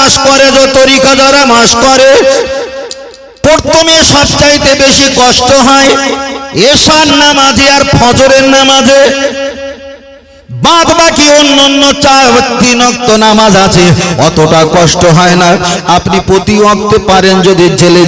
মাস করে, যে তরিকা যারা মাস করে, প্রথমে সবচাইতে বেশি কষ্ট হয় এশার নামাজে আর ফজরের নামাজে। বাদ বাকি অন্যান্য 4-3 ওয়াক্ত নামাজ আছে, অতটা কষ্ট হয় না। আপনি প্রতি ওয়াক্তে পারেন যদি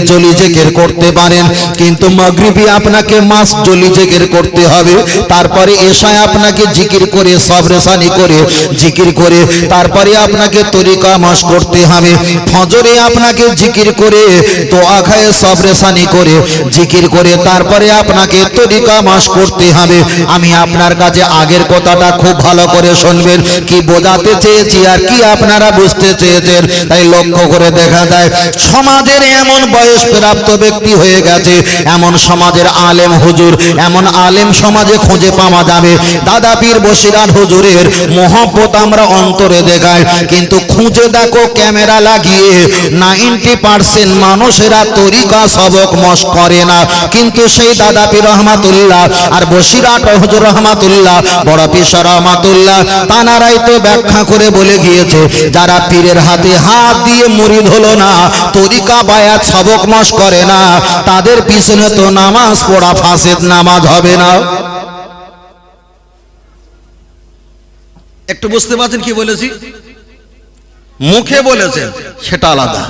জলি জিকির করতে পারেন, কিন্তু মাগরিবি আপনাকে মাস জলি জিকির করতে হবে। তারপরে এশায় আপনাকে জিকির করে সবরেসানি করে জিকির করে তারপরে আপনাকে তরিকা মাস করতে হবে। ফজরে আপনাকে জিকির করে দোয়া খায়ে সবরেসানি করে জিকির করে তারপরে আপনাকে তরিকা মাস করতে হবে। আমি আপনার কাছে আগের কথাটা খুব ভালো করে শুনবেন, কি বোঝাতে চেয়েছি আর কি আপনারা বুঝতে চেয়েছেন। তাই লক্ষ্য করে দেখা যায় সমাজের এমন বয়স প্রাপ্ত ব্যক্তি হয়ে গেছে, এমন সমাজের আলেম হুজুর, এমন আলেম সমাজে খুঁজে পাওয়া যাবে। দাদা পীর বসিরহাট হুজুরের মহব্বত আমরা অন্তরে দেখাই, কিন্তু খুঁজে দেখো ক্যামেরা লাগিয়ে 90% মানুষেরা তরিকা সবক মশ করে না। কিন্তু সেই দাদা পীর রহমাতুল্লাহ আর বসিরহাট হুজুর রহমাতুল্লাহ, বড় পীর রহমাতুল্লাহ, তানারাই তো ব্যাখ্যা করে বলে গিয়েছে, যারা পীরের হাতে হাত দিয়ে মুরিদ হলো না, তরিকা বায়াত সবক মশ করে না, তাদের পিছনে তো নামাজ পড়া ফাসেদ নামাজ হবে না। একটু বুঝতে পারছেন কি বলেছি? মুখে বলেছেন সেটা আলাদা।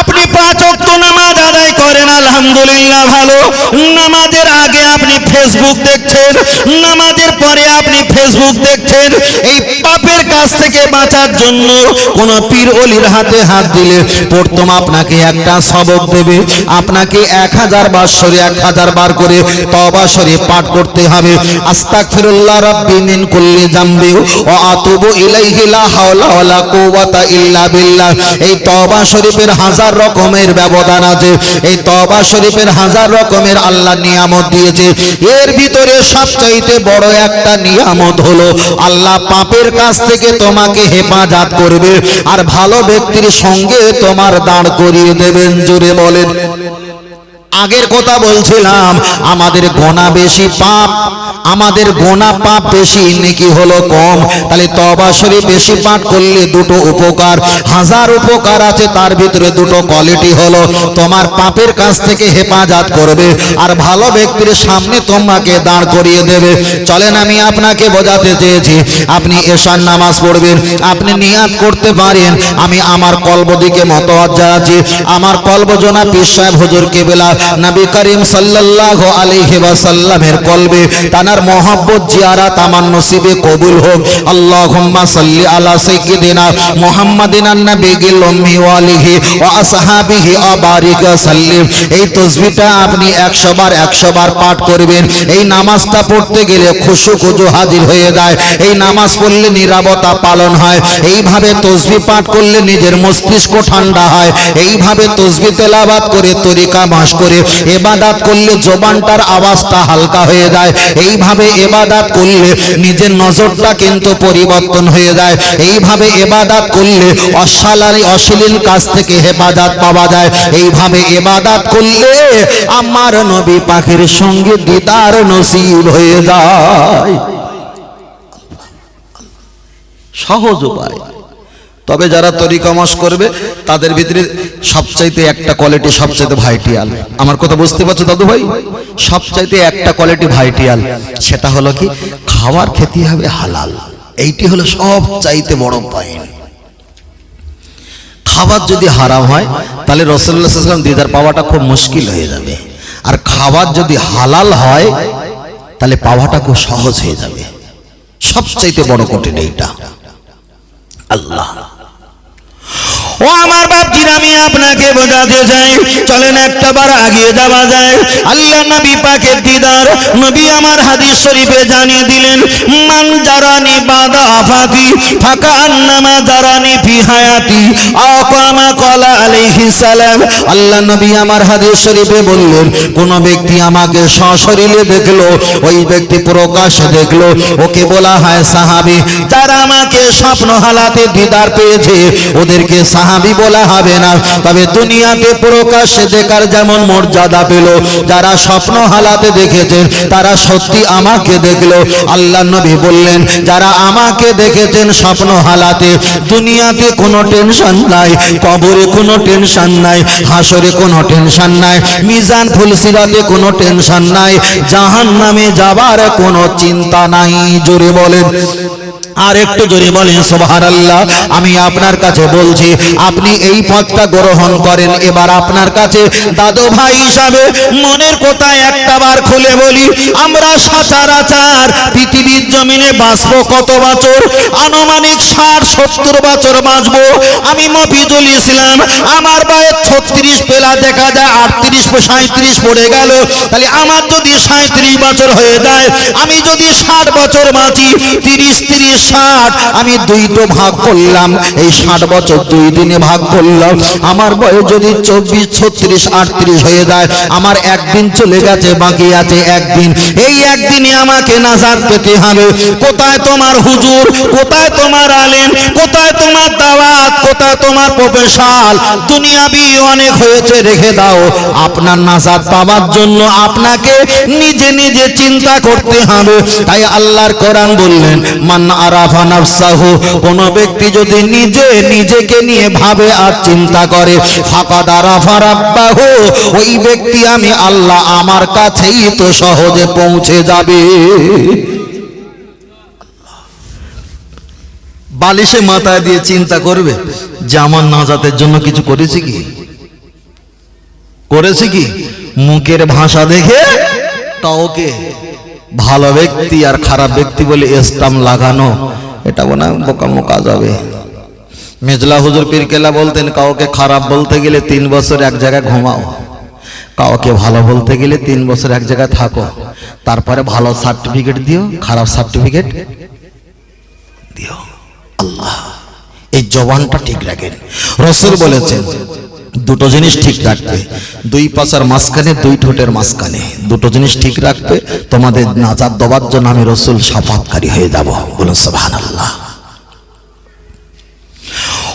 আপনি 5 ওয়াক্ত নামাজ আদায় করেন, আলহামদুলিল্লাহ ভালো। নামাজের আগে আপনি ফেসবুক দেখছেন, নামাজের পরে আপনি ফেসবুক দেখছেন। এই পাপের কাছ থেকে বাঁচার জন্য কোন পীর ওলির হাতে হাত দিলে প্রথম আপনাকে একটা সবক দেবে, আপনাকে 1000 বার সরে 1000 বার করে তওবা শরীফ পাঠ করতে হবে। আস্তাগফিরুল্লাহ রাব্বি মিন কুল্লি যামবি ওয়া আতুবু ইলাইহি লা হাওলা ওয়ালা কুওয়াতা ইল্লা বিল্লাহ। এই তওবা শরীফের 1000 রকমের ব্যবধান আছে, এই তওবা শরীফের 1000 রকমের আল্লাহ নিয়ামত দিয়েছে। এর ভিতরে সবচাইতে বড় একটা নিয়ামত হলো আল্লাহ পাপের কাছ থেকে তোমাকে হেফাজত করবে আর ভালো ব্যক্তির সঙ্গে তোমার দাঁড় করিয়ে দেবেন। জোরে বলেন। আগের কথা বলছিলাম, আমাদের গোনা বেশি, পাপ আমাদের গোনা পাপ বেশি, নেকি হলো কম। তাহলে তওবা শরীফ বেশি পাঠ করলে দুটো উপকার, 1000 উপকার আছে, তার ভিতরে দুটো কোয়ালিটি হলো তোমার পাপের কাছ থেকে হেফাজত করবে আর ভালো ব্যক্তির সামনে তোমাকে দাঁড় করিয়ে দেবে। চলেন আমি আপনাকে বোঝাতে চেয়েছি, আপনি এশার নামাজ পড়বেন, আপনি নিয়াত করতে পারেন আমি আমার কলব দিকে মতওয়াজ্জা আছি, আমার কলব জনাব পীর সাহেব হুজুর কিবলা নবী করিম সাল্লাল্লাহু আলাইহি ওয়াসাল্লামের কলবে তানার মহব্বত জিয়ারাত আমার নসিবে কবুল হোক। আল্লাহুম্মা সাল্লি আলা সাইয়্যিদিনা মুহাম্মাদিন আন-নাবিয়্যিল উম্মি ওয়া আলিহি ওয়া আসহাবিহি ওয়া বারিক সাল্লিম। এই তাসবিহটা আপনি 100 বার পাঠ করবেন। এই নামাজটা পড়তে গেলে খুশু খুজু হাজির হয়ে যায়, এই নামাজ পড়লে নীরবতা পালন হয়, এইভাবে তাসবিহ পাঠ করলে নিজের মস্তিষ্ক ঠান্ডা হয়, এইভাবে তাসবিহ তেলাওয়াত করে তরিকা মাস করে ইবাদত করলে জবানটার আওয়াজটা হালকা হয়ে যায়, এইভাবে ইবাদত করলে নিজের নজরটা কিন্তু পরিবর্তন হয়ে যায়, এইভাবে ইবাদত করলে অশ্লীল কাজ থেকে হেফাজত পাওয়া যায়, এইভাবে ইবাদত করলে আমার নবী পাকের সঙ্গে দিদার নসিব হয়ে যায়। সহজ উপায়। তবে যারা তরিকা মাস করবে তাদের ভিতরে সবচাইতে একটা কোয়ালিটি সবচাইতে ভাইটাল, আমার কথা বুঝতে পারছো দাদু ভাই? সবচাইতে একটা কোয়ালিটি ভাইটাল, সেটা হলো কি খাবার খেতে হবে হালাল। এইটি হলো সবচাইতে বড় পয়েন্ট। খাবার যদি হারাম হয় তাহলে রাসূলুল্লাহ সাল্লাল্লাহু আলাইহি ওয়াসাল্লাম দিদার পাওয়াটা খুব মুশকিল হয়ে যাবে, আর খাবার যদি হালাল হয় তাহলে পাওয়াটা খুব সহজ হয়ে যাবে। সবচাইতে বড় কঠিন এইটা। আল্লাহ ও আমার বাপজিরা, আমি আপনাকে বোঝাতে চাই, চলেন একটা বার আগিয়ে যাওয়া যায়। আল্লাহ নবী পাকের দিদার, নবী আমার হাদিস শরীফে জানিয়ে দিলেন, মান জারানি বাদা আফাতি ফাকা আন্নামা জারানি ফি হায়াতি আও কামা ক্বালা আলাইহিস সালাম। আল্লাহ নবী আমার হাদিস শরীফে বললেন, কোন ব্যক্তি আমাকে সশরীরে দেখলো, ওই ব্যক্তি প্রকাশ্যে দেখলো, ওকে বলা হয় সাহাবী। যারা আমাকে স্বপ্ন হালাতে দিদার পেয়েছে ওদেরকে সাহাবী বলা হবে না। তবে দুনিয়াতে প্রকাশ্যে দেখার যেমন মর্যাদা পেল, যারা স্বপ্ন হালাতে দেখেছেন তারা সত্যি আমাকে দেখলো। আল্লাহ নবী বললেন, যারা আমাকে দেখেছেন স্বপ্ন হালাতে, দুনিয়াতে কোনো টেনশন নাই, কবরে কোনো টেনশন নাই, হাসরে কোনো টেনশন নাই, মিজান ফুলসিরাতে কোনো টেনশন নাই, জাহান্নামে যাবার কোনো চিন্তা নাই। জোরে বলেন, আর একটু জোরে বলেন সুবহানাল্লাহ। আমি আপনার কাছে বলছি, আপনি এই পথটা গ্রহণ করেন। এবার আপনার কাছে দাদু ভাই হিসাবে মনের কথা একটা বার খুলে বলি, আমরা সচরাচর পৃথিবীর জমিনে বাঁচবো কত বছর? আনুমানিক 60-70 বছর বাঁচবো। আমি মফিজুল ইসলাম, আমার বয়স 36 পেলা, দেখা যায় 38-37 পড়ে গেল। তাহলে আমার যদি 37 বছর হয়ে যায়, আমি যদি 60 বছর বাঁচি, 30-30-60, আমি 2 ভাগ করলাম। এই 60 বছর 2 দিনে ভাগ করলাম। আমার বয়স যদি 24-36-38 হয়ে যায়, আমার একদিন চলে গেছে, বাকি আছে একদিন। এই একদিনে আমাকে নাজাত পেতে হবে। কোথায় তোমার হুজুর, কোথায় তোমার আলেম, কোথায় তোমার দাওয়াত, কোথায় তোমার প্রফেশনাল? দুনিয়াবি অনেক হয়েছে, রেখে দাও। আপনার নাজাত পাওয়ার জন্য আপনাকে নিজে নিজে চিন্তা করতে হবে। তাই আল্লাহর কোরআন বললেন, মান আরাফা নাফসাহু, কোন ব্যক্তি যদি নিজে নিজেকে নিয়ে ভাবে আর চিন্তা করে, ফাকাদ আরাফা রাব্বাহু, ওই ব্যক্তি আমি আল্লাহ আমার কাছেই তো সহজে পৌঁছে যাবে। বালিশে মাথায় দিয়ে চিন্তা করবে যে আমার নাজাতের জন্য কিছু করেছি কি, করেছি কি? মুখের ভাষা দেখে কাউকে ভালো ব্যক্তি আর খারাপ ব্যক্তি বলে স্টাম্প লাগানো, এটা মনে হয় বোকামো কাজ হবে। মেজলা হুজুর পীর কেল্লা বলতেন, কাউকে খারাপ বলতে গেলে 3 বছর এক জায়গায় ঘুমাও, কাউকে ভালো বলতে গেলে 3 বছর এক জায়গায় থাকো, তারপরে ভালো সার্টিফিকেট দিও, খারাপ সার্টিফিকেট দিও। আল্লাহ এই জবানটা ঠিক রাখেন। রাসূল বলেছেন, দুটো জিনিস ঠিক রাখবে, 2 পাশার মাঝখানে, 2 ঠোঁটের মাঝখানে, দুটো জিনিস ঠিক রাখবে, তোমাদের নাজাত দেওয়ার জন্য আমি রাসূল শাফাআতকারী হয়ে যাব। বলুন সুবহানাল্লাহ।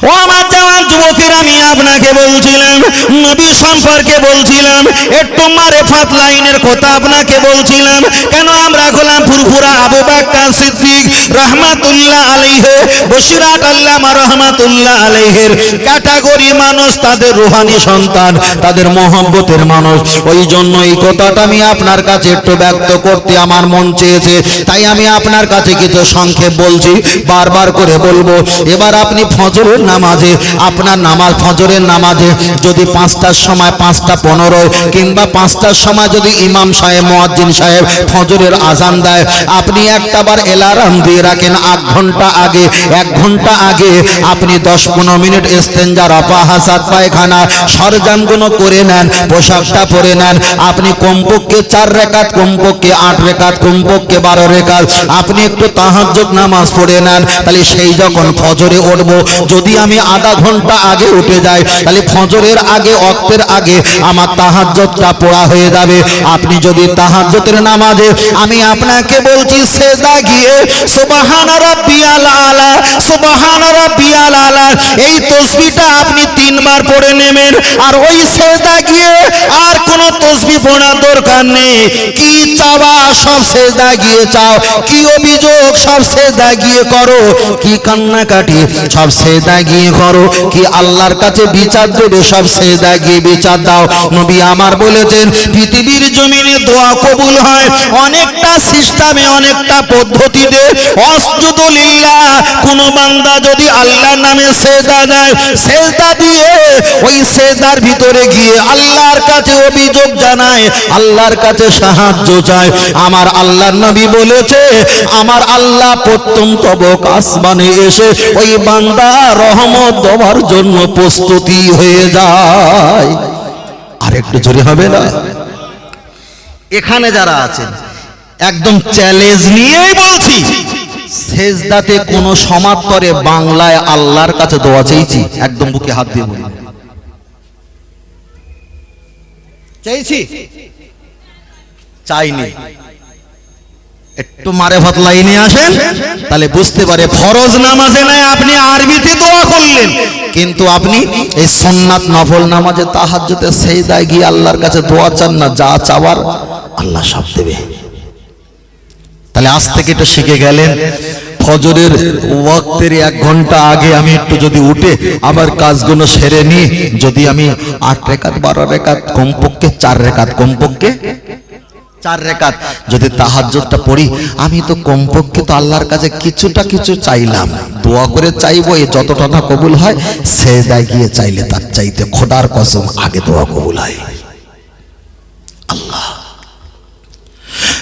ও আমার জওয়ান যুবকেরা, আমি আপনাকে বলছিলাম, নবী সম্পর্কে বলছিলাম, একটু মারেফাত লাইনের কথা আপনাকে বলছিলাম। কেন আমরা গোলাম ফুরফুরা আবু বকর সিদ্দিক রাহমাতুল্লাহ আলাইহি, বশিরাত আল্লামা রাহমাতুল্লাহ আলাইহির ক্যাটাগরি মানুষ, তাদের রূহানি সন্তান, তাদের মহব্বতের মানুষ। ওই জন্য এই কথাটা আমি আপনার কাছে একটু ব্যক্ত করতে আমার মন চেয়েছে, তাই আমি আপনার কাছে কিছু সংক্ষেপ বলছি, বারবার করে বলবো। এবার আপনি ফজরের নামাজে, আপনার নামাজ ফজরের নামাজে যদি 5টার সময় 5:15 কিংবা 5টার সময় যদি ইমাম সাহেব মুয়াজ্জিন সাহেব ফজরের আজান দেয়, আপনি একটাবার অ্যালার্ম দিয়ে রাখেন 8 ঘন্টা আগে, 1 ঘন্টা আগে আপনি 10-15 মিনিট ইস্তেঞ্জা, রাফা, হাসাদ, পায়খানা সরঞ্জামগুলো করে নেন, পোশাকটা পরে নেন। আপনি কমপক্ষে 4 রাকাত, কমপক্ষে 8 রাকাত, কমপক্ষে 12 রাকাত আপনি একটু তাহাজ্জুদ নামাজ পড়ে নেন। তাহলে সেই যখন ফজরে উঠবো, যদি আমি আধা ঘন্টা আগে উঠে যাই, তাহলে ফজরের আগে, ওয়াক্তের আগে আমার তাহাজ্জুদটা পড়া হয়ে যাবে। আপনি যদি তাহাজ্জুদের নামাজে, আমি আপনাকে বলছি, সেজদা গিয়ে সুবহান রাব্বিয়াল আলা, সুবহান রাব্বিয়াল আলা, এই তাসবিহটা আপনি 3 বার পড়ে নেবেন। আর ওই সেজদা গিয়ে আর কোনো তাসবিহ পড়ার দরকার নেই। কি চাওয়া সব সেজদা গিয়ে চাও, কি অভিযোগ সব সেজদা গিয়ে করো, কি কান্নাকাটি সব সেজদা গিয়ে করো, কি আল্লাহর কাছে বিচার দেবে সব সেজদা গিয়ে বিচার দাও। নবী আমার বলেছেন, পৃথিবীর জমিনে দোয়া কবুল হয় অনেকটা সিস্টেমে, অনেকটা পদ্ধতিতে। আসজুদু লিল্লাহ, কোন বান্দা যদি আল্লাহর নামে সেজদা দেয়, সেজদা দিয়ে ওই সেজদার ভিতরে গিয়ে আল্লাহর কাছে অভিযোগ জানায়, আল্লাহর কাছে সাহায্য চায়। আমার আল্লাহর নবী বলেছে, আমার আল্লাহ প্রত্যন্ত আসমানে এসে ওই বান্দা রহমত দেওয়ার জন্য প্রস্তুতি হয়ে যায়। আর একটু জোরে হবে না? এখানে যারা আছেন একদম চ্যালেঞ্জ নিয়েই বলছি, সেজদাতে কোন সমান্তরে বাংলায় আল্লাহর কাছে দোয়া চেয়েছি? একদম বুকে হাত দিয়ে বলি, চাইছি? চাইনি। একটু মারেফাত লাইনে আসেন, তাহলে বুঝতে পারে ফরজ নামাজে নাই আপনি আরবিতে দোয়া করলেন, কিন্তু আপনি এই সুন্নাত নফল নামাজে তাহাজ্জুদে সেজদায় গিয়ে আল্লাহর কাছে দোয়া চান না, যা চাওয়ার আল্লাহ সব দেবে। তাহলে আজ থেকে এটা শিখে গেলেন, ফজরের ওয়াক্তের 1 ঘন্টা আগে আমি একটু যদি উঠে আবার কাজগুলো সেরে নিই, যদি আমি 8 রাকাত 12 রাকাত কমপক্ষে 4 রাকাত কমপক্ষে 4 রাকাত যদি তাহাজ্জুদটা পড়ি, আমি তো কমপক্ষে তো আল্লাহর কাছে কিছু চাইলাম, দোয়া করে চাইবো, এই যতটা না কবুল হয় সেজদায় গিয়ে চাইলে তার চাইতে খোদার কসম আগে দোয়া কবুল হয়। আল্লাহ,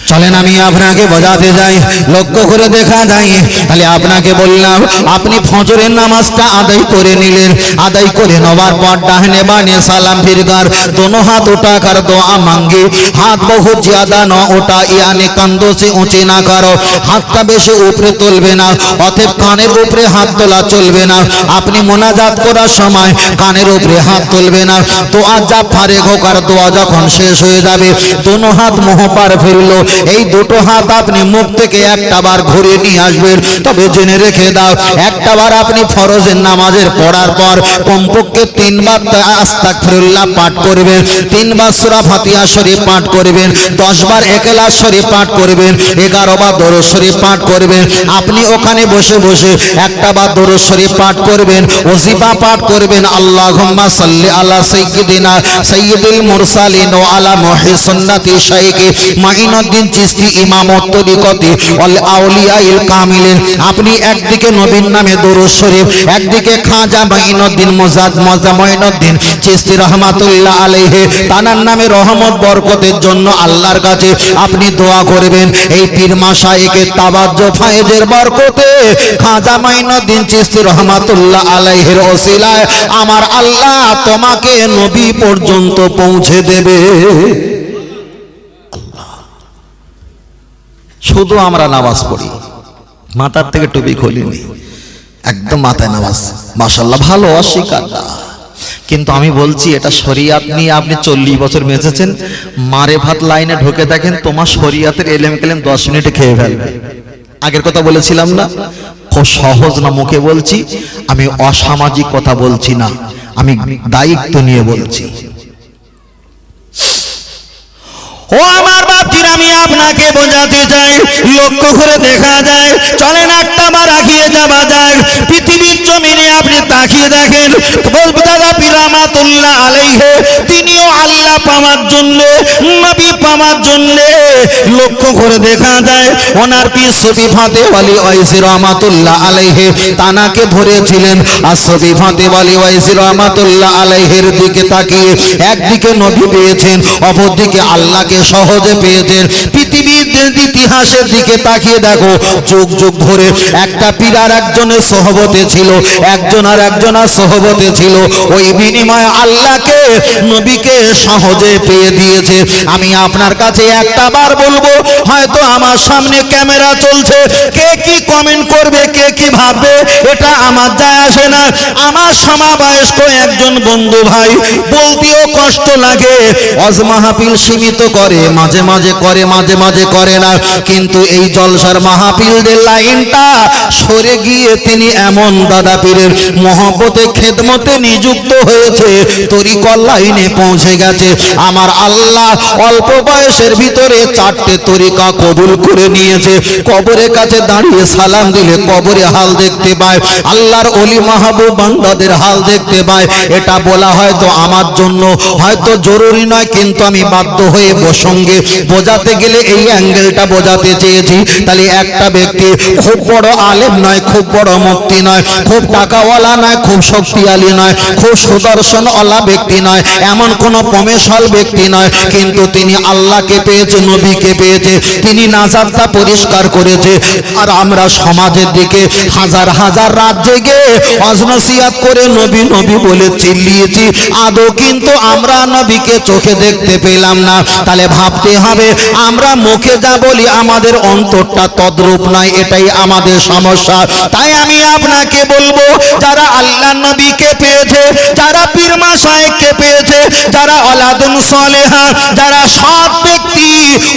চলেন আমি আপনাকে বোঝাতে যাই, লক্ষ্য করে দেখা যায়। তাহলে আপনাকে বললাম, আপনি ফজরের নামাজটা আদায় করে নিলেন, আদায় করে নেওয়ার পর ডাহনে বানে সালাম ফিরকার दोनों हाथ उठाकर दुआ मांगे, हाथ बहुत ज्यादा न उठा यानी कंधों से ऊंचे ना करो, हाथটা বেশি উপরে তুলবে না, অতএব কানের উপরে হাত তোলা চলবে না। আপনি মোনাজাত করার সময় কানের উপরে হাত তুলবে না। দোয়া যা ফারেক হোকার দোয়া যখন শেষ হয়ে যাবে, दोनों हाथ মুহ পার ফিরলো, এই দুটো হাত আপনি মুখ থেকে একটা বার ঘুরিয়ে নিয়ে আসবেন। তবে জেনে রেখে দাও, একটা বার আপনি ফরজের নামাজের পড়ার পর কমপক্ষে 3 বার আস্তাগফিরুল্লাহ পাঠ করবেন, 3 বার সূরা ফাতিহা শরীফ পাঠ করবেন, 10 বার ইখলাস শরীফ পাঠ করবেন, 11 বার দরুদ শরীফ পাঠ করবেন। আপনি ওখানে বসে বসে একটা বার দরুদ শরীফ পাঠ করবেন, ওজিফা পাঠ করবেন, আল্লাহুম্মা সাল্লি আলা সাইয়্যিদিনা সাইয়্যিদুল মুরসালিন ওয়া আলা মুহি সুন্নতি শাইখ মাইনুদ্দিন চিশতি ইমামত তরিকতি ওয়াল আউলিয়াইল কামিলিন। আপনি একদিকে নবীর নামে দরুদ শরীফ, একদিকে খাজা মাইনুদ্দিন মাইনুদ্দিন চিশতি রহমাতুল্লাহ আলাইহি তানার নামে রহমত বরকতের জন্য আল্লাহর কাছে আপনি দোয়া করবেন। এই পীর মাশায়েখের তাওয়াজ্জু ফায়েজের বরকতে খাজা মাইনুদ্দিন চিশতি রহমাতুল্লাহ আলাইহির ওসিলায় আমার আল্লাহ তোমাকে নবী পর্যন্ত পৌঁছে দেবে। শুধু আমরা নামাজ পড়ি, মাথার থেকে টুপি খুলিনি, একদম মাথায় নামাজ, মাশাআল্লাহ ভালো, অস্বীকার না। কিন্তু আমি বলছি, এটা শরিয়াত নিয়ে আপনি 40 বছর বেঁচেছেন, মারেফাত লাইনে ঢুকে দেখেন, তোমার শরিয়াতের এলেম কেলেম 10 মিনিটে খেয়ে ফেলবে। আগের কথা বলেছিলাম না, খুব সহজ না, মুখে বলছি, আমি অসামাজিক কথা বলছি না, আমি দায়িত্ব নিয়ে বলছি। ও আমার বাপজির, আমি আপনাকে বোঝাতে চাই, লক্ষ্য করে দেখা যায়, চলেন একটা বার আগিয়ে যাওয়া যায়। পৃথিবীর জমিনে আপনি তাকিয়ে দেখেন, দাদা পীর রহমাতুল্লাহ আলাইহি তিনিও আল্লাহ পাওয়ার জন্য, নবী পাওয়ার জন্য, লক্ষ্য করে দেখা যায় ওনার পীর সুফি ফাতে ওয়ালি ওয়াইসি রহমাতুল্লাহ আলাইহি তানাকে ধরেছিলেন। আর সুফি ফাতে ওয়ালি ওয়াইসি রহমাতুল্লাহ আলাইহির দিকে তাকিয়ে একদিকে নবী পেয়েছেন, অপরদিকে আল্লাহকে সহজে পেয়েছেন। পৃথিবীর ইতিহাসের দিকে তাকিয়ে দেখো, যুগ যুগ ধরে একটা পীর আর একজনের সহবতে ছিল, একজন আর একজনের সহবতে ছিল, ওই বিনিময়ে আল্লাহকে নবীকে সহজে পেয়ে দিয়েছে। আমি আপনার কাছে একটা বার বলবো, হয়তো আমার সামনে ক্যামেরা চলছে, কে কি কমেন্ট করবে, কে কি ভাববে, এটা আমার যায় আসে না। আমার সমবয়স্ক একজন বন্ধু ভাই, বলতেও কষ্ট লাগে, ওয়াজ মাহফিল সীমিত করে, মাঝে মাঝে করে, মাঝে মাঝে করে না, কিন্তু এই জলসার মাহফিলদের লাইনটা সরে গিয়ে তিনি এমন দাদা পীরের মহব্বতে খেদমতে নিযুক্ত হয়েছে, তরিকত লাইনে পৌঁছে গেছে। আমার আল্লাহ অল্প বয়সের ভিতরে 4টে তরিকা কবুল করে নিয়েছে। কবরের কাছে দাঁড়িয়ে সালাম দিলে কবরে হাল দেখতে পায়, আল্লাহর ওলি মাহবুব বান্দাদের হাল দেখতে পায়। এটা বলা হয়তো আমার জন্য হয়তো জরুরি নয়, কিন্তু আমি বাধ্য হয়ে সঙ্গে বোঝাতে গেলে এই অ্যাঙ্গেলটা বোঝাতে চেয়েছি। তাহলে একটা ব্যক্তি খুব বড় আলেম নয়, খুব বড় মুফতি নয়, খুব টাকাওয়ালা নয়, খুব শক্তিশালী নয়, খুব সুদর্শনওয়ালা ব্যক্তি নয়, এমন কোন প্রমেশাল ব্যক্তি নয়, কিন্তু তিনি আল্লাহকে পেয়েছে, নবীকে পেয়েছে, তিনি নাজাতটা পরিষ্কার করেছে। আর আমরা সমাজের দিকে হাজার হাজার রাত জেগে ওয়াজ-নসিহত করে নবী নবী বলে চিল্লিয়েছি, আদৌ কিন্তু আমরা নবীকে চোখে দেখতে পেলাম না। তাহলে ভাবতে হবে, আমরা মুখে যা বলি আমাদের অন্তরটা তদ্রূপ নয়, এটাই আমাদের সমস্যা। তাই আমি আপনাকে বলবো, যারা আল্লাহ নবীকে পেয়েছে, যারা পীর মাশায়েখকে পেয়েছে, যারা ওলাদুন সালেহা, যারা সৎ ব্যক্তি,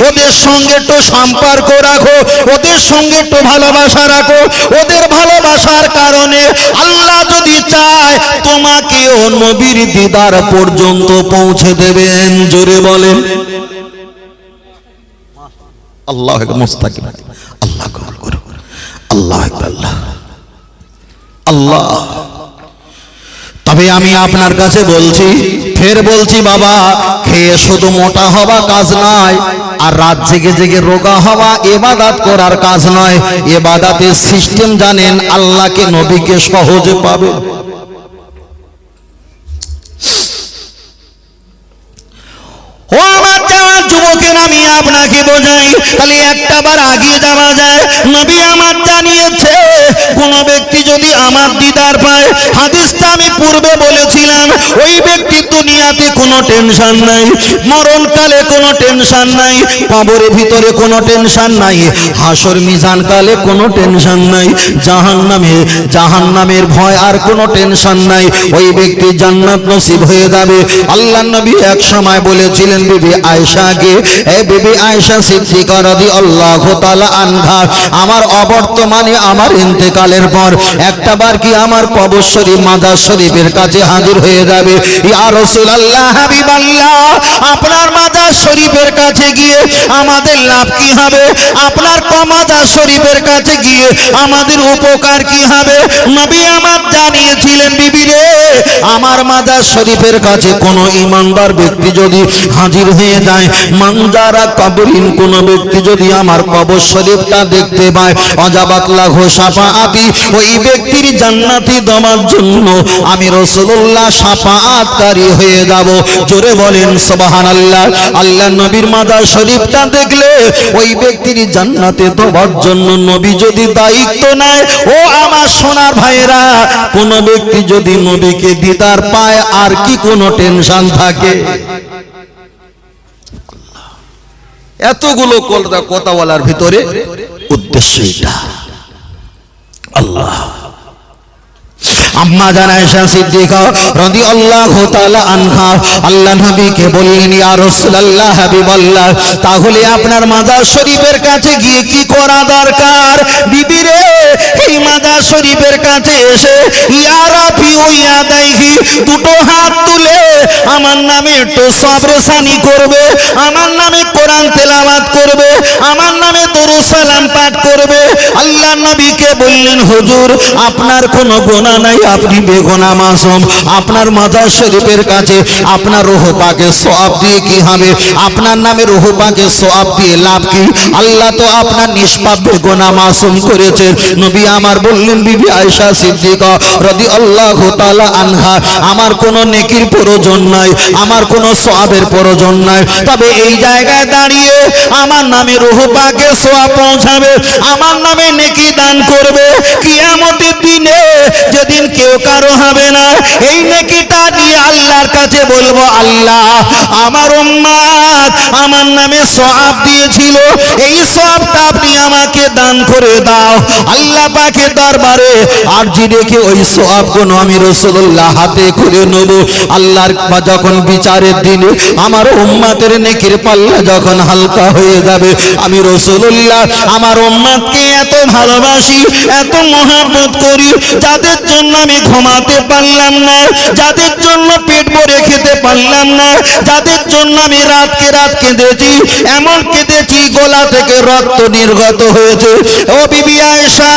ওদের সঙ্গে একটু সম্পর্ক রাখো, ওদের সঙ্গে একটু ভালোবাসা রাখো। ওদের ভালোবাসার কারণে আল্লাহ যদি চায় তোমাকেও নবীর দিদার পর্যন্ত পৌঁছে দেবেন। জোরে বলেন আল্লাহ মুস্তাকিম। আল্লাহ আল্লাহ আল্লাহ। তবে আমি আপনার কাছে বলছি, ফের বলছি বাবা, খেয়ে শুধু মোটা হওয়া কাজ নয়, আর রাত জেগে জেগে রোগা হওয়া ইবাদত করার কাজ নয়। ইবাদতের সিস্টেম জানেন, আল্লাহকে নবীকে সহজে পাবে। ও আমার যাওয়া যুবকের, আমি আপনাকে বোঝাই, তাহলে একটা বার আগিয়ে যাওয়া যায়। নবী আমার জানিয়েছে, কোন ব্যক্তি যদি আমার দিদার পায়, হাদিসটা আমি পূর্বে বলেছিলাম, ওই ব্যক্তি দুনিয়াতে কোনো টেনশন নাই, মরণকালে কোনো টেনশন নাই, কবরের ভিতরে কোনো টেনশন নাই, হাসর মিজান কালে কোনো টেনশন নাই, জাহান্নামের ভয় আর কোনো টেনশন নাই। ওই ব্যক্তি জান্নাত নসিব হয়ে যাবে। আল্লাহর নবী এক সময় বলেছিলেন বিবি আয়েশাকে, এ বিবি আয়েশা সিদ্দিকা রাদিয়াল্লাহু তাআলা আনহা, আমার অবর্তমানে আমার ইন্তেকালের পর একটা বার কি আমার কবর শরীফ মাজার শরীফের কাছে হাজির হয়ে যাবে? ইয়া রাসূলুল্লাহ, হাবিবাল্লাহ, আপনার মাজার শরীফের কাছে গিয়ে আমাদের লাভ কি হবে? আপনার মাজার শরীফের কাছে গিয়ে আমাদের উপকার কি হবে? নবী আমার জানিয়েছিলেন, বিবি রে, আমার মাজার শরীফের কাছে কোন ঈমানদার ব্যক্তি যদি হাজির হয়ে যায়, মানজারা কবরিন, কোন ব্যক্তি যদি আমার কবর শরীফটা দেখতে পায়, অজাবাত লাহু শাফাআতি, ওই ব্যক্তির জান্নাতি দেওয়ার জন্য আমি রাসূলুল্লাহ শাফাআতকারী হয়ে যাব। জোরে বলেন সুবহানাল্লাহ। আল্লাহ নবীর মাজার শরীফটা দেখলে ওই ব্যক্তির জান্নাতে দেওয়ার জন্য নবী যদি দায়িত্ব নেয়, ও আমার সোনার ভাইরা, কোন ব্যক্তি যদি নবীকে দিদার পায়, আর কি কোনো টেনশন থাকে? এতগুলো কথা বলার ভিতরে উদ্দেশ্য এটা। আল্লাহ। আম্মা জান আয়েশা সিদ্দিকা রাদিয়াল্লাহু তাআলা আনহা আল্লাহ নবীকে বললেন, ইয়া রাসূলুল্লাহ, হাবিবাল্লাহ, তাহলে আপনার মাজার শরীফের কাছে গিয়ে কি করা দরকার? বিবি রে, এই মাজার শরীফের কাছে এসে ইয়া রাফিউ ইয়াদাইহি, দুটো হাত তুলে আমার নামে একটু সবরসানি করবে, আমার নামে কোরআন তেলাওয়াত করবে, আমার নামে দরুদ সালাম পাঠ করবে। আল্লাহ নবীকে বললেন, হুজুর, আপনার কোনো গুনাহ নাই, আপনি বেগুনাহ মাসুম। আপনার মাজার শরীফের কাছে আপনার রূহ পাকে সওয়াব দিয়ে কি হবে? আপনার নামে রূহ পাকে সওয়াব দিয়ে লাভ কি? আল্লাহ তো আপনার নিষ্পাপ বেগুনাহ মাসুম করেছেন। নবী আমার বললেন, বিবি আয়েশা সিদ্দিকা রাদিয়াল্লাহু তাআলা আনহা, আমার কোনো নেকির প্রয়োজন নাই, আমার কোনো সওয়াবের প্রয়োজন নাই, তবে এই জায়গায় দাঁড়িয়ে আমার নামে রূহ পাকে সওয়াব পৌঁছাবে, আমার নামে নেকি দান করবে। কিয়ামতের দিনে যেদিন কেউ কারো হবে না, এই নেকিটা নিয়ে আল্লাহর কাছে বলবো, আল্লাহ, আমার উম্মত আমার নামে সওয়াব দিয়েছিল, এই সওয়াবটা আপনি আমাকে দান করে দাও। আল্লাহ পাকের দরবারে আরজি রেখে ওই সওয়াবগুলো আমি রাসূলুল্লাহ হাতে করে নেব। আল্লাহর যখন বিচারের দিনে আমার উম্মতের নেকির পাল্লা যখন হালকা হয়ে যাবে, আমি রাসূলুল্লাহ আমার উম্মতকে এত ভালোবাসি, এত মহব্বত করি, যাদের জন্য আমি ঘুমাতে পারলাম না, যাদের জন্য পেট ভরে খেতে পারলাম না, যাদের জন্য আমি রাতকে রাত কেঁদেছি, এমন কেঁদেছি গলা থেকে রক্ত নির্গত হয়েছে। ও বিবি আয়েশা,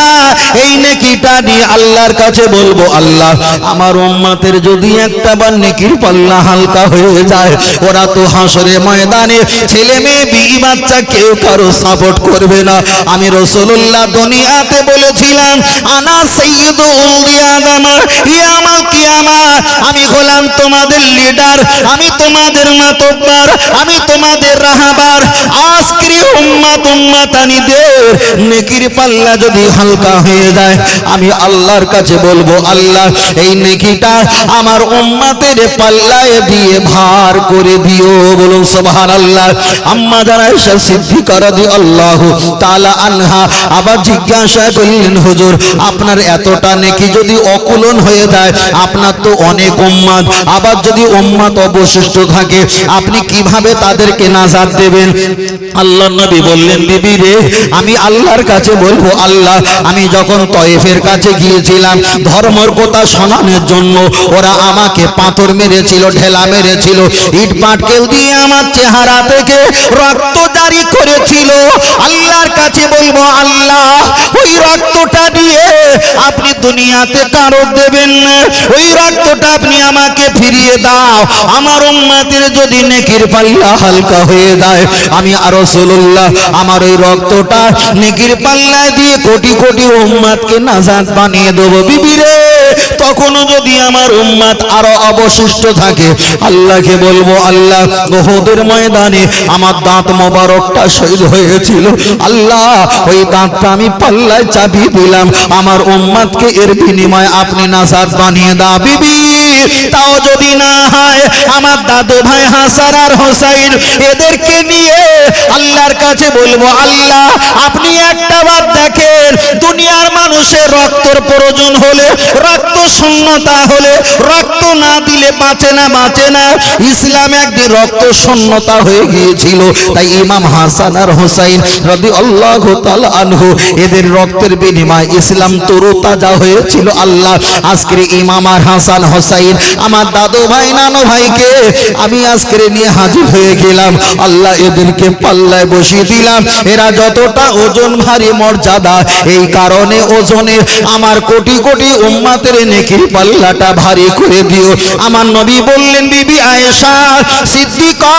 এই নেকিটা নিয়ে আল্লাহর কাছে বলবো, আল্লাহ, আমার উম্মতের যদি একটা বার নেকির পাল্লা হালকা হয়ে যায়, ওরা তো হাসরে ময়দানে ছেলে মেয়ে বিবি বাচ্চা কেউ কারো সাপোর্ট করবে না। আমি রাসূলুল্লাহ দুনিয়াতে বলেছিলাম, আনা সাইয়্যিদু উলদি আদম ইয়াউমাল কিয়ামাহ, আমি হলাম তোমাদের লিডার, আমি তোমাদের মাতব্বর, আমি তোমাদের রাহবার। আজকে উম্মতানিদের নেকির পাল্লা যদি হালকা হয়ে যায়, আমি আল্লাহর কাছে বলবো, আল্লাহ, এই নেকিটা আমার উম্মতের পাল্লায় দিয়ে ভার করে দিও। বলুন সুবহানাল্লাহ। আম্মা জান আয়েশা সিদ্দিকা রাদিয়াল্লাহু তাআলা আনহা আবার জিজ্ঞাসা করলেন, হুজুর, আপনার এতটা নেকি যদি অকুলন হয়ে যায়, আপনার তো অনেক উম্মত, আবার যদি উম্মত অবশিষ্ট থাকে, আপনি কিভাবে তাদেরকে নাজাত দেবেন? আল্লাহ নবী বললেন, বিবি রে, আমি আল্লাহর কাছে বলবো, আল্লাহ, আমি যখন তয়েফের কাছে গিয়েছিলাম ধর্মের কথা শোনানোর জন্য। ওরা আমাকে পাথর মেরেছিল, ঢেলা মেরেছিল, ইট পাটকেল দিয়ে আমার চেহারা থেকে রক্ত জারি করেছিল। আল্লাহর কাছে বলবো, আল্লাহ ওই রক্তটা দিয়ে আপনি দুনিয়াতে কারো দেবেন না, ওই রক্তটা আপনি আমাকে ফিরিয়ে দাও। আমার উম্মতের যদি নেকির পাল্লা হালকা হয়ে যায়, আমি আর রাসূলুল্লাহ আমার ওই রক্তটা নেকির পাল্লায় দিয়ে কোটি কোটি উম্মতকে নাজাত বানিয়ে দেব। বিবি রে, তখনও যদি আমার উম্মত আরো অবশিষ্ট থাকে, আল্লাহকে বলবো, আল্লাহ উহুদের ময়দানে আমার দাঁত মোবারকটা শহীদ হয়েছিল, আল্লাহ ওই দাঁতটা আমি পাল্লায় চাপিয়ে দিলাম, আমার উম্মতকে এর বিনিময়ে আপনি নাজাত বানিয়ে দাও। বিবি, তাও যদি না হয়, আমার দাদু ভাই হাসান আর হোসাইন এদেরকে নিয়ে আল্লাহর কাছে বলবো, আল্লাহ আপনি একটা বার দেখেন, দুনিয়ার মানুষের রক্তের প্রয়োজন হলে, রক্ত শূন্যতা হলে, রক্ত না দিলে বাঁচে না, বাঁচে না। ইসলাম একদিন রক্ত শূন্যতা হয়ে গিয়েছিল, তাই ইমাম হাসান আর হোসাইন রাদিয়াল্লাহু তাআলা আনহু এদের রক্তের বিনিময়ে ইসলাম তরুতাজা হয়েছিল। আল্লাহ আজকে ইমাম আর হাসান হোসাইন আমার দাদু ভাই নানু ভাইকে আমি আজকে নিয়ে হাজির হয়ে গেলাম। আল্লাহ এদেরকে পাল্লায় বসিয়ে দিলাম। এরা যতটা ওজন ভারী মর্যাদা, এই কারণে ওজনে আমার কোটি কোটি উম্মতের নেকির পাল্লাটা ভারী করে দিও। আমার নবী বললেন, বিবি আয়েশা সিদ্দিকা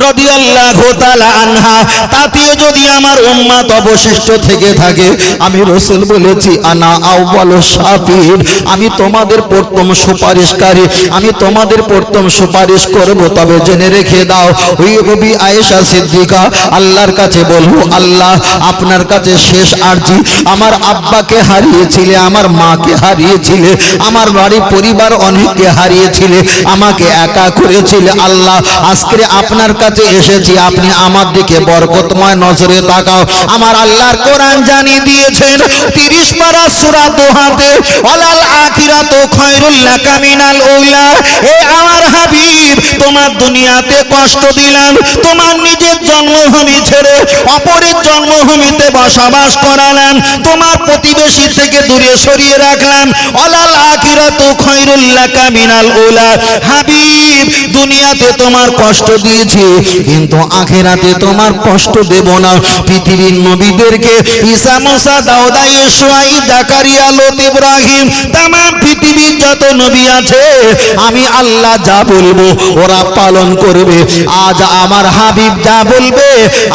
রাদিয়াল্লাহু তাআলা আনহা, তাতেও যদি আমার উম্মত অবশিষ্ট থেকে থাকে, আমি রাসূল বলেছি, আনা আউয়ালু শাফির, আমি তোমাদের প্রথম সুপারিশকারী, আমি তোমাদের প্রথম সুপারিশ করব। তবে জেনে রেখে দাও, ওই বিবি আয়েশা সিদ্দিকা আল্লাহর কাছে বলবো, আল্লাহ আপনার কাছে শেষ আরজি, আমার আব্বাকে হারিয়েছিলে, আমার মাকে হারিয়েছিলে, আমার বাড়ি পরিবার অনেককে হারিয়েছিলে, আমাকে একা করেছিলে, আল্লাহ আজকে আপনার কাছে এসেছি, আপনি আমার দিকে বরকতময় নজরে তাকাও। আমার আল্লাহর কোরআন জানিয়ে দিয়েছেন 30 পারা সূরা দোহাতে, ওয়ালাল আখিরাতু খায়রুল লাকা মিনাল উলা। এ আমার হাবিব, তোমার দুনিয়াতে কষ্ট দিলাম, তোমার নিজের জন্মভূমি ছেড়ে অপরের জন্মভূমিতে বসবাস করালাম, তোমার প্রতিবেশী থেকে দূরে সরিয়ে রাখলাম, ওয়ালাল আখিরাতু খায়রুল লাকা মিনাল উলা। হাবিব, দুনিয়াতে তোমার কষ্ট দিয়েছি, কিন্তু আখিরাতে তোমার কষ্ট দেব না। পৃথিবীর নবীদেরকে ঈসা, মুসা, দাউদ, ইউসুফ, জাকারিয়া, লূত, ইব্রাহিম, तमाम পৃথিবীর যত নবী আছে, আমি আল্লাহ যা বলবো ওরা পালন করবে। আজ আমার হাবিব যা বলবে,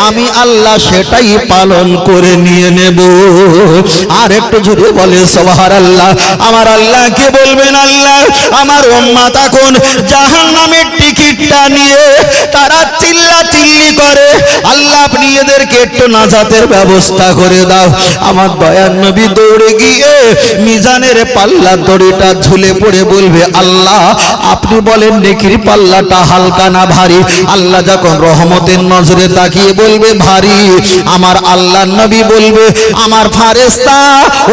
আমি আল্লাহ সেটাই পালন করে নিয়ে নেব। আর একটু জোরে বলে সুবহানাল্লাহ। আমার আল্লাহকে বলবেন, আল্লাহ আমার উম্মত এখন জাহান্নামের টিকিটটা নিয়ে তারা চিল্লাচিল্লি করে, আল্লাহ আপনি এদেরকে একটু নাজাতের ব্যবস্থা করে দাও। আমার দয়ার নবী দৌড়ে গিয়ে মিজানের পাল্লা দড়িটা ঝুলে পড়ে বলবে, আল্লাহ আপনি বলেন নেকির পাল্লাটা হালকা না ভারী? আল্লাহ যখন রহমতের নজরে তাকিয়ে বলবে ভারী, আমার আল্লাহর নবী বলবে, আমার ফারেস্তা,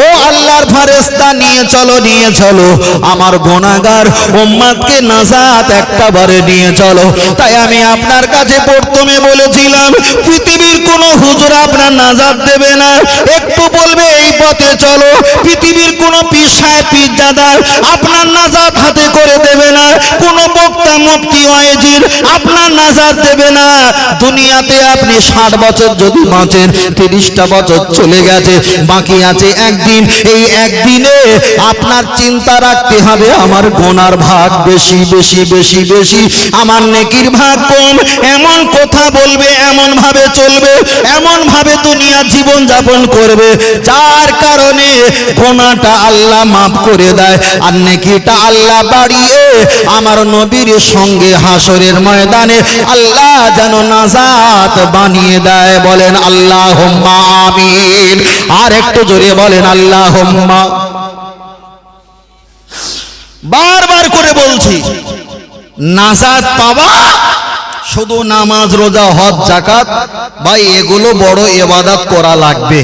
ও আল্লাহর ফারেস্তা নিয়ে চলো, নিয়ে চলো আমার গুনাহগার উম্মতকে নাজাত একবারে নিয়ে চলো। তাই আমি আপনার কাছে প্রথমে বলেছিলাম, পৃথিবীর কোন হুজুর আপনার নাজাত দেবে না, একটু বলবে এই পথে চলো। পৃথিবীর কোন পীর সাহেব পীরজাদা আপনার নাজাত হাতে করে দেবে না, কোন বক্তা মুফতি ওয়াইজির আপনার নাজাত দেবে না। দুনিয়াতে আপনি 60 বছর যদি বাঁচেন, 30টা বছর চলে গেছে, বাকি আছে একদিন। এই একদিনে আপনার চিন্তা রাখতে হবে, আমার গুনার ভাগ বেশি বেশি বেশি বেশি, আমার নেকির ভাগ কম। এমন কথা বলবে, এমন ভাবে চলবে, এমন ভাবে দুনিয়া জীবন যাপন করবে, যার কারণে গুনাহটা আল্লাহ মাফ করে দেয়, আর নেকিটা আল্লাহ বাড়িয়ে আমার নবীর সঙ্গে হাসরের ময়দানে আল্লাহ যেন নাজাত বানিয়ে দেয়। বলেন আল্লাহুম্মা আমিন। আর একটু জোরে বলেন আল্লাহুম্মা। বারবার করে বলছি, নাজাত পাওয়া শুধু নামাজ, রোজা, হজ, যাকাত, ভাই এগুলো বড় ইবাদত করা লাগবে,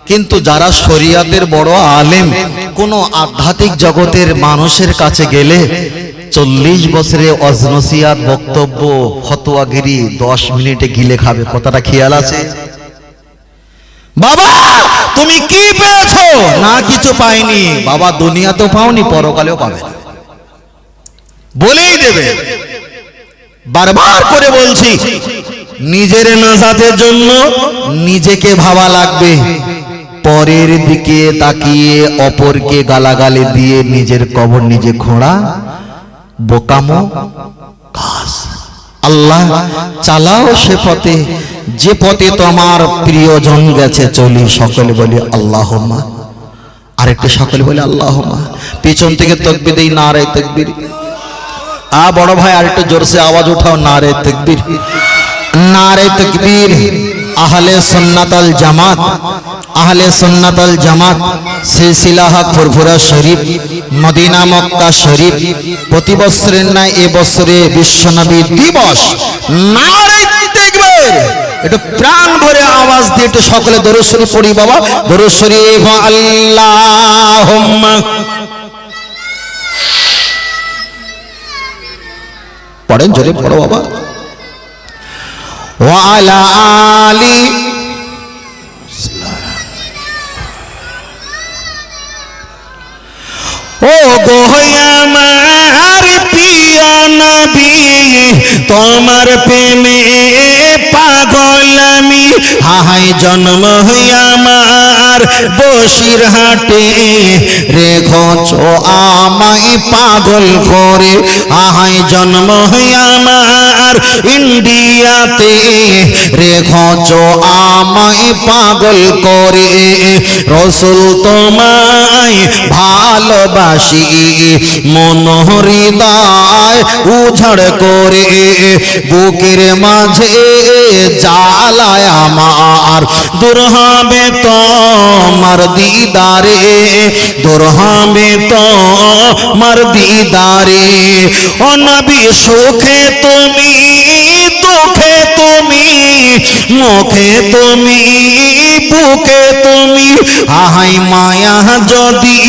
কিন্তু যারা শরিয়াতের বড় আলেম, কোন আধ্যাত্মিক জগতের মানুষের কাছে গেলে 40 বছরে অজনসিয়াত, বক্তব্য, ফতোয়াগিরি 10 মিনিটে গিলে খাবে। কথাটা খেয়াল আছে? বাবা তুমি কি পেয়েছো? যা কিছু পাইনি বাবা দুনিয়াতেও পাওনি, পরকালেও পাবে না, বলেই দেবে। বারবার করে বলছি, নিজের নাজাতের জন্য নিজেকে ভাবা লাগবে, পরের দিকে তাকিয়ে অপরকে গালাগালি দিয়ে নিজের কবর নিজে খোঁড়া বোকামো কাজ। আল্লাহ চালাও সে পথে যে পথে তোমার প্রিয়জন গেছে চলি। সকলে বলি আল্লাহুম্মা, আরেকটা সকলে বলি আল্লাহুম্মা। পিছন থেকে তাকবীর দেই, নারে তাকবীর। বড় ভাই আরেকটু জোরসে আওয়াজ উঠাও, নারে তাকবীর, নারে তাকবীর। আহলে সুন্নাত আল জামাত, আহলে সুন্নাত আল জামাত সিলসিলাহ ফুরফুরা শরীফ, মদিনা মক্কা শরীফ প্রতি বছরের ন্যায় এবছরে বিশ্বনবী দিবস। নারে তাকবীর। একটু প্রাণ ভরে আওয়াজ দিয়ে একটু সকলে দরুদ শরীফ পড়ি বাবা, দরুদ শরীফ। আল্লাহুম্মা পড়েন, জোরে পড়ো বাবা। ওয়া আলা আলি, ও গো আমার প্রিয় নবী, তোমার প্রেমে পাগল আমি। হাই জন্ম আমার বসিরহাটে, রেখেছো আমায় পাগল করে। হাই জন্ম আমার ইন্ডিয়াতে, রেখেছো আমায় পাগল করে। রসুল তোমায় ভালোবাসি, মন হৃদয় উঝড় করে। বুকের মাঝে জ্বালায় আমার, দূর হবে তোমার দিদারে, দূর হবে তোমার দিদারে। ও নবী সুখে তুমি, দুঃখে তুমি, মুখে তুমি, বুকে তুমি। আহাই মায়া যদি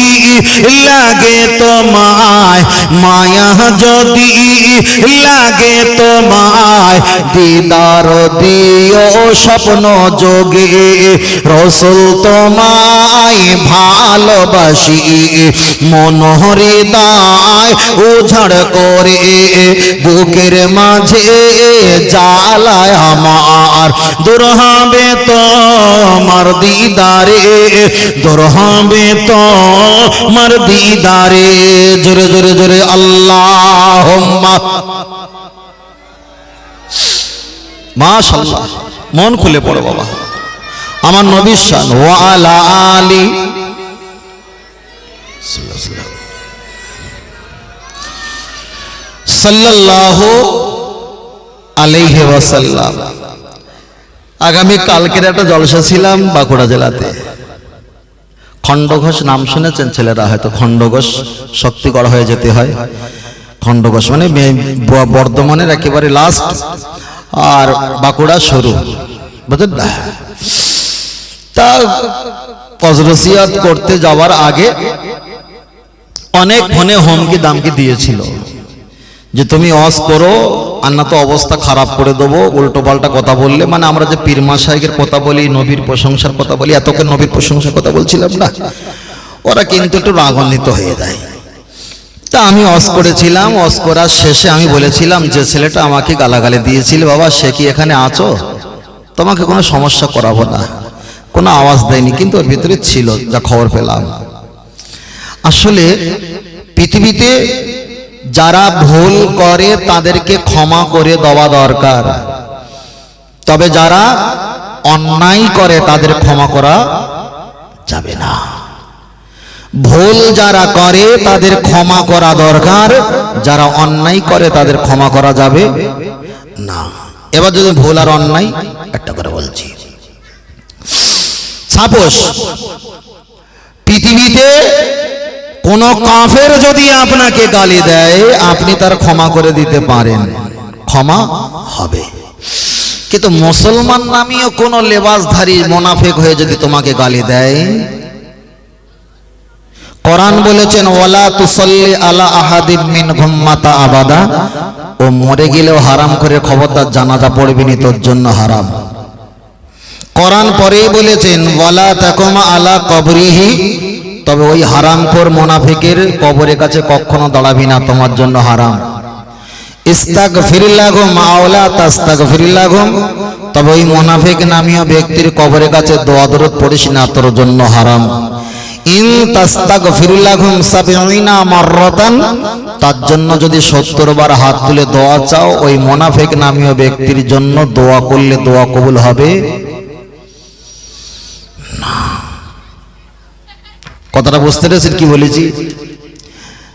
লাগে তোমায়, মায়া যদি লাগে তোমায়, দিদার দিও স্বপ্ন যোগে। রসুল তোমায় ভালোবাসি, মন হৃদয় উঝড় করে। বুকের মাঝে জ্বালায় আমার, দূর হবে তোমার দিদারে, দূর হবে তোমার দিদারে। জোরে জোরে জোরে আল্লাহুম্মা। মাশাআল্লাহ, মন খুলে পড়ো বাবা। আমার নবীর শান। ওয়া আলা আলি সাল্লাল্লাহু আলাইহি ওয়াসাল্লাম। আগামী কালকের একটা জলসা ছিলাম বাঁকুড়া জেলাতে। খণ্ডঘোষ নাম শুনেছেন ছেলেরা হয়তো? খণ্ডঘোষ শক্তিগড় হয়ে যেতে হয়। খণ্ডঘোষ মানে বর্ধমানের একেবারে লাস্ট আর বাঁকুড়া শুরু, বুঝলেন না? তা কজরসিয়াত করতে যাওয়ার আগে অনেক ফোনে হুমকি দামকি দিয়েছিল যে তুমি ওয়াজ করো আর না তো অবস্থা খারাপ করে দেবো, উল্টো পাল্টা কথা বললে। মানে আমরা যে পীর মাশায়েখের কথা বলি, নবীর প্রশংসার কথা বলি, এতকে নবীর প্রশংসার কথা বলছিলাম না, ওরা কিন্তু একটু রাগান্বিত হয়ে যায়। তা আমি ওয়াজ করেছিলাম, ওয়াজ করার শেষে আমি বলেছিলাম যে ছেলেটা আমাকে গালাগালি দিয়েছিল, বাবা সে কি এখানে আছো? তোমাকে কোনো সমস্যা করাবো না। কোনো আওয়াজ দেয়নি, কিন্তু ওর ভিতরে ছিল, যা খবর পেলাম। আসলে পৃথিবীতে যারা ভুল করে তাদেরকে ক্ষমা করে দেওয়া দরকার, তবে যারা অন্যায় করে তাদের ক্ষমা করা যাবে না। ভুল যারা করে তাদের ক্ষমা করা দরকার, যারা অন্যায় করে তাদের ক্ষমা করা যাবে না। এবার যদি ভুল আর অন্যায় একটা করে বলছি, সাপোজ পৃথিবীতে কোন কাফের যদি আপনাকে গালি দেয়, আপনি তার ক্ষমা করে দিতে পারেন, ক্ষমা হবে। কিন্তু মুসলমান নামীয় কোন লেবাসধারী মুনাফিক হয়ে যদি তোমাকে গালি দেয়, কোরআন বলেছেন ওয়ালা তুসাল্লি আলা আহাদিম মিনহুম মাতা আবাদা, ও মরে গেলেও হারাম করে খবরদার জানাজা পড়বিনি, তোর জন্য হারাম। কোরআন পরেই বলেছেন ওয়ালা তাকুম আলা কবরিহি তবে ওই হারামখোর মুনাফিকের কবরের কাছে কখনো দাঁড়াবি না, তোমার জন্য হারাম। ইস্তাগফিরুল্লাহুম মাওলা তাস্তাগফিরুল্লাহুম, তবে ওই মুনাফিক নামীয় ব্যক্তির কবরের কাছে দোয়া দরুদ পড়িস না, তোর জন্য হারাম। ইন তাস্তাগফিরুল্লাহুম ৭০ মাররাতান, তার জন্য যদি ৭০ বার হাত তুলে দোয়া চাও, ওই মুনাফিক নামীয় ব্যক্তির জন্য দোয়া করলে দোয়া কবুল হবে না। কথাটা বুঝতে পেরেছেন কি বলেছি?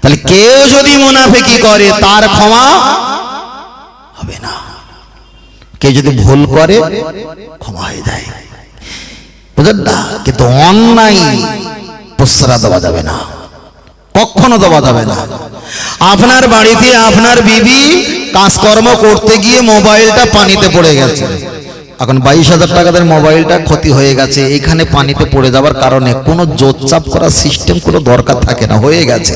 তাহলে কেউ যদি মুনাফিকি করে তার ক্ষমা হবে না, কেউ যদি ভুল করে ক্ষমা হয়ে যায়, বুঝলেন না? কিন্তু অন্যায় প্রশ্রয় দেওয়া যাবে না, কখনো দেওয়া যাবে না। আপনার বাড়িতে আপনার বিবি কাজকর্ম করতে গিয়ে মোবাইলটা পানিতে পড়ে গেছে, এখন 22,000 টাকাদের মোবাইলটা ক্ষতি হয়ে গেছে, এখানে পানিতে পড়ে যাওয়ার কারণে কোনো জোরচাপ করার সিস্টেম কোনো দরকার থাকে না, হয়ে গেছে।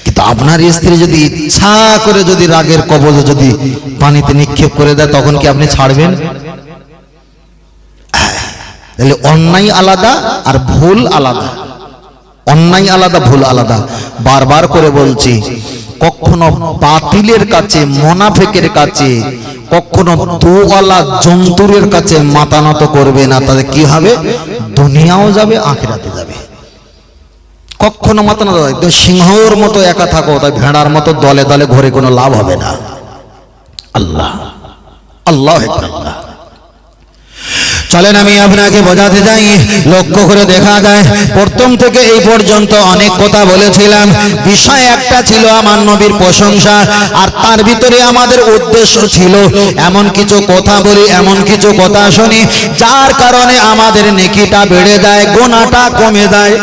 কিন্তু আপনার স্ত্রী যদি ইচ্ছা করে যদি রাগের কবজে যদি পানিতে নিক্ষেপ করে দেয়, তখন কি আপনি ছাড়বেন? তাহলে অন্যায় আলাদা আর ভুল আলাদা, অন্যায় আলাদা ভুল আলাদা। বারবার করে বলছি, কখনো বাতিলের কাছে মুনাফিকের কাছে কখনো দুওয়ালা জন্তুরের কাছে মাথা নত করবে না, তাদের কি হবে? দুনিয়াও যাবে, আখিরাতে যাবে। কখনো মাথা নত, একদম সিংহর মতো একা থাকো, তাই ভেড়ার মতো দলে দলে ঘুরে কোনো লাভ হবে না। আল্লাহ আল্লাহ আল্লাহ। চলেন আমি আপনাকে বোঝাতে যাই, লক্ষ্য করে দেখা যায় প্রথম থেকে এই পর্যন্ত অনেক কথা বলেছিলাম, বিষয় একটা ছিল আমার নবীর প্রশংসা, আর তার ভিতরে আমাদের উদ্দেশ্য ছিল এমন কিছু কথা বলি, এমন কিছু কথা শুনি যার কারণে আমাদের নেকিটা বেড়ে যায়, গুনাহটা কমে যায়।